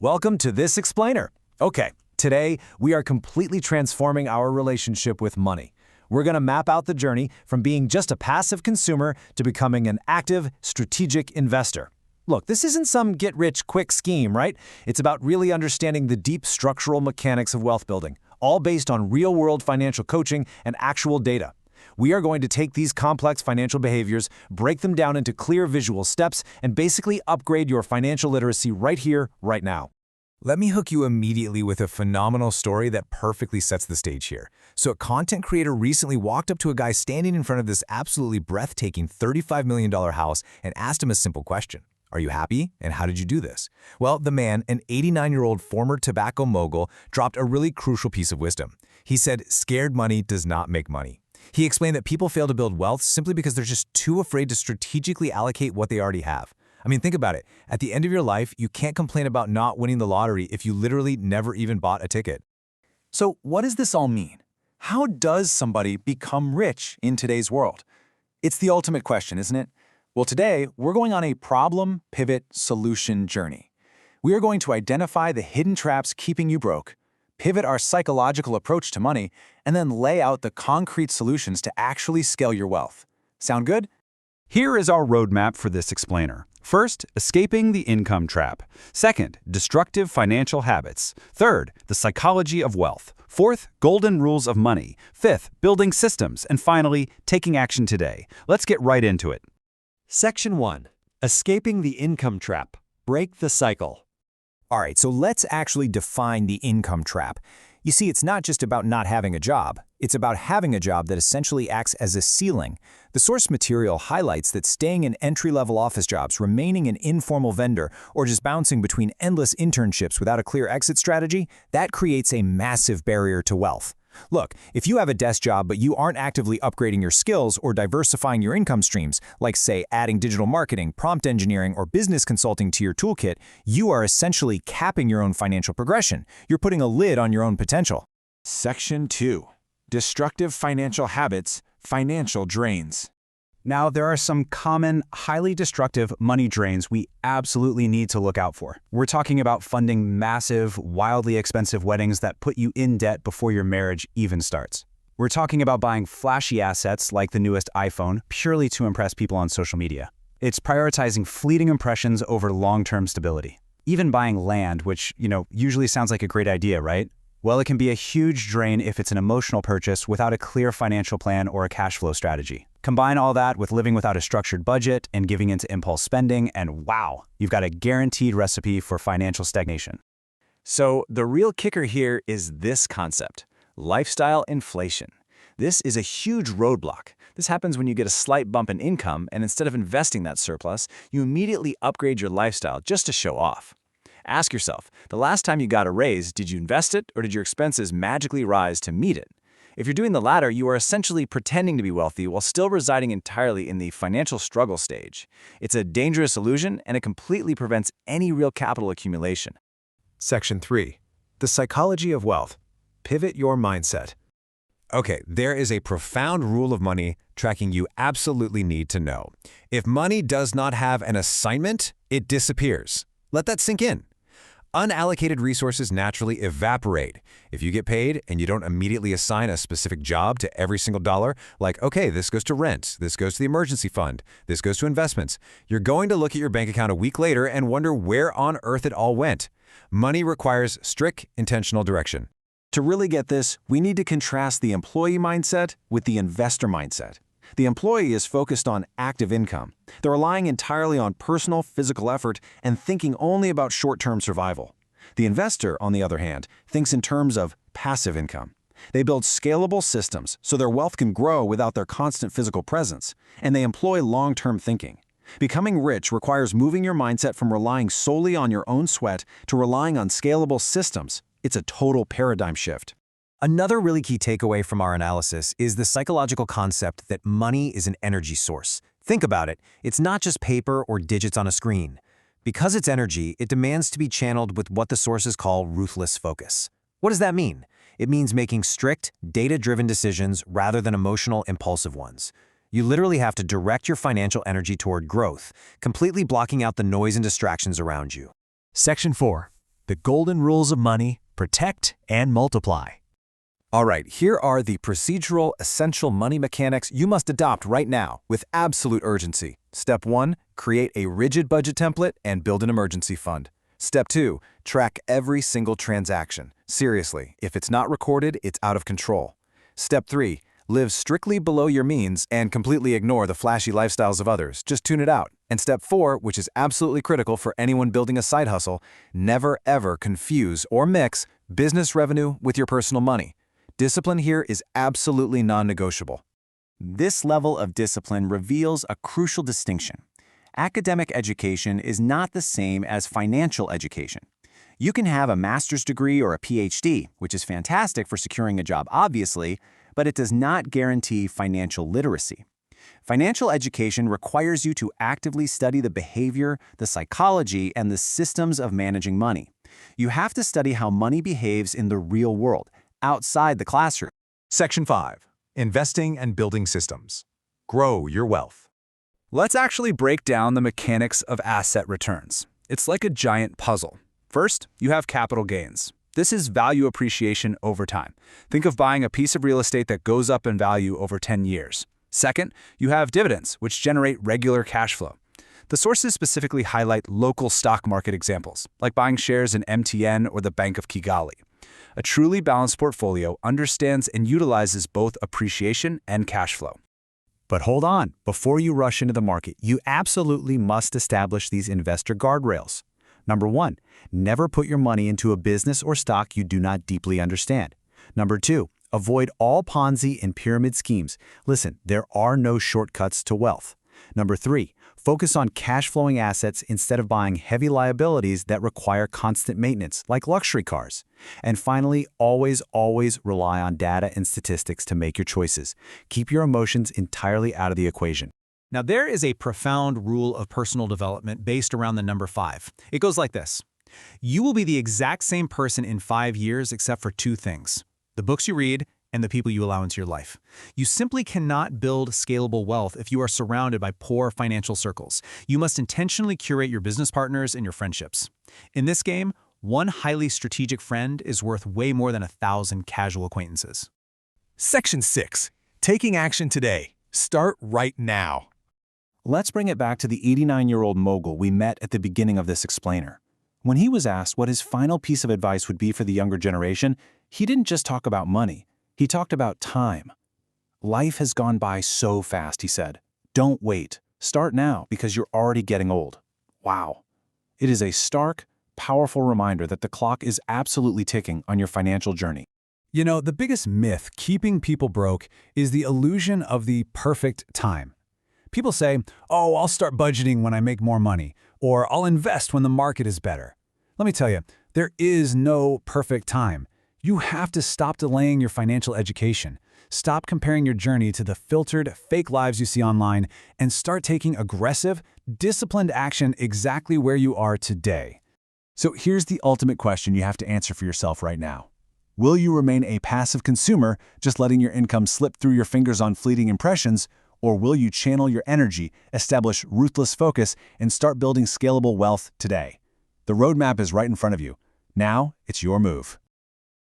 Welcome to This Explainer. Okay, today we are completely transforming our relationship with money. We're going to map out the journey from being just a passive consumer to becoming an active, strategic investor. Look, this isn't some get-rich-quick scheme, right? It's about really understanding the deep structural mechanics of wealth building, all based on real-world financial coaching and actual data. We are going to take these complex financial behaviors, break them down into clear visual steps, and basically upgrade your financial literacy right here, right now. Let me hook you immediately with a phenomenal story that perfectly sets the stage here. So a content creator recently walked up to a guy standing in front of this absolutely breathtaking $35 million house and asked him a simple question. Are you happy? And how did you do this? Well, the man, an 89-year-old former tobacco mogul, dropped a really crucial piece of wisdom. He said, scared money does not make money. He explained that people fail to build wealth simply because they're just too afraid to strategically allocate what they already have. I mean, think about it. At the end of your life, you can't complain about not winning the lottery if you literally never even bought a ticket. So what does this all mean? How does somebody become rich in today's world? It's the ultimate question, isn't it? Well, today, we're going on a problem, pivot, solution journey. We are going to identify the hidden traps keeping you broke, pivot our psychological approach to money, and then lay out the concrete solutions to actually scale your wealth. Sound good? Here is our roadmap for This Explainer. First, escaping the income trap. Second, destructive financial habits. Third, the psychology of wealth. Fourth, golden rules of money. Fifth, building systems. And finally, taking action today. Let's get right into it. Section 1. Escaping the income trap. Break the cycle. All right, so let's actually define the income trap. You see, it's not just about not having a job. It's about having a job that essentially acts as a ceiling. The source material highlights that staying in entry-level office jobs, remaining an informal vendor, or just bouncing between endless internships without a clear exit strategy, that creates a massive barrier to wealth. Look, if you have a desk job but you aren't actively upgrading your skills or diversifying your income streams, like say adding digital marketing, prompt engineering, or business consulting to your toolkit, you are essentially capping your own financial progression. You're putting a lid on your own potential. Section 2. Destructive financial habits, financial drains. Now, there are some common, highly destructive money drains we absolutely need to look out for. We're talking about funding massive, wildly expensive weddings that put you in debt before your marriage even starts. We're talking about buying flashy assets like the newest iPhone purely to impress people on social media. It's prioritizing fleeting impressions over long-term stability. Even buying land, which, usually sounds like a great idea, right? Well, it can be a huge drain if it's an emotional purchase without a clear financial plan or a cash flow strategy. Combine all that with living without a structured budget and giving into impulse spending, and wow, you've got a guaranteed recipe for financial stagnation. So the real kicker here is this concept, lifestyle inflation. This is a huge roadblock. This happens when you get a slight bump in income, and instead of investing that surplus, you immediately upgrade your lifestyle just to show off. Ask yourself, the last time you got a raise, did you invest it or did your expenses magically rise to meet it? If you're doing the latter, you are essentially pretending to be wealthy while still residing entirely in the financial struggle stage. It's a dangerous illusion, and it completely prevents any real capital accumulation. Section 3. The psychology of wealth. Pivot your mindset. Okay, there is a profound rule of money tracking you absolutely need to know. If money does not have an assignment, it disappears. Let that sink in. Unallocated resources naturally evaporate. If you get paid and you don't immediately assign a specific job to every single dollar, like, okay, this goes to rent, this goes to the emergency fund, this goes to investments, you're going to look at your bank account a week later and wonder where on earth it all went. Money requires strict, intentional direction. To really get this, we need to contrast the employee mindset with the investor mindset. The employee is focused on active income. They're relying entirely on personal physical effort and thinking only about short-term survival. The investor, on the other hand, thinks in terms of passive income. They build scalable systems so their wealth can grow without their constant physical presence, and they employ long-term thinking. Becoming rich requires moving your mindset from relying solely on your own sweat to relying on scalable systems. It's a total paradigm shift. Another really key takeaway from our analysis is the psychological concept that money is an energy source. Think about it. It's not just paper or digits on a screen. Because it's energy, it demands to be channeled with what the sources call ruthless focus. What does that mean? It means making strict, data-driven decisions rather than emotional, impulsive ones. You literally have to direct your financial energy toward growth, completely blocking out the noise and distractions around you. Section 4. The golden rules of money: protect and multiply. All right, here are the procedural, essential money mechanics you must adopt right now with absolute urgency. Step 1, create a rigid budget template and build an emergency fund. Step 2, track every single transaction. Seriously, if it's not recorded, it's out of control. Step 3, live strictly below your means and completely ignore the flashy lifestyles of others. Just tune it out. And step 4, which is absolutely critical for anyone building a side hustle, never ever confuse or mix business revenue with your personal money. Discipline here is absolutely non-negotiable. This level of discipline reveals a crucial distinction. Academic education is not the same as financial education. You can have a master's degree or a PhD, which is fantastic for securing a job, obviously, but it does not guarantee financial literacy. Financial education requires you to actively study the behavior, the psychology, and the systems of managing money. You have to study how money behaves in the real world, outside the classroom. Section 5. Investing and Building Systems. Grow your wealth. Let's actually break down the mechanics of asset returns. It's like a giant puzzle. First, you have capital gains. This is value appreciation over time. Think of buying a piece of real estate that goes up in value over 10 years. Second, you have dividends, which generate regular cash flow. The sources specifically highlight local stock market examples, like buying shares in MTN or the Bank of Kigali. A truly balanced portfolio understands and utilizes both appreciation and cash flow. But hold on, before you rush into the market, you absolutely must establish these investor guardrails. Number 1, never put your money into a business or stock you do not deeply understand. Number 2, avoid all Ponzi and pyramid schemes. Listen, there are no shortcuts to wealth. Number 3, focus on cash-flowing assets instead of buying heavy liabilities that require constant maintenance, like luxury cars. And finally, always rely on data and statistics to make your choices. Keep your emotions entirely out of the equation. Now, there is a profound rule of personal development based around the number 5. It goes like this. You will be the exact same person in 5 years except for 2 things: the books you read and the people you allow into your life. You simply cannot build scalable wealth if you are surrounded by poor financial circles. You must intentionally curate your business partners and your friendships. In this game, one highly strategic friend is worth way more than 1,000 casual acquaintances. Section 6. Taking action today. Start right now. Let's bring it back to the 89-year-old mogul we met at the beginning of this explainer. When he was asked what his final piece of advice would be for the younger generation, he didn't just talk about money. He talked about time. Life has gone by so fast, he said. Don't wait. Start now because you're already getting old. Wow. It is a stark, powerful reminder that the clock is absolutely ticking on your financial journey. You know, the biggest myth keeping people broke is the illusion of the perfect time. People say, oh, I'll start budgeting when I make more money, or I'll invest when the market is better. Let me tell you, there is no perfect time. You have to stop delaying your financial education. Stop comparing your journey to the filtered, fake lives you see online, and start taking aggressive, disciplined action exactly where you are today. So here's the ultimate question you have to answer for yourself right now. Will you remain a passive consumer, just letting your income slip through your fingers on fleeting impressions, or will you channel your energy, establish ruthless focus, and start building scalable wealth today? The roadmap is right in front of you. Now, it's your move.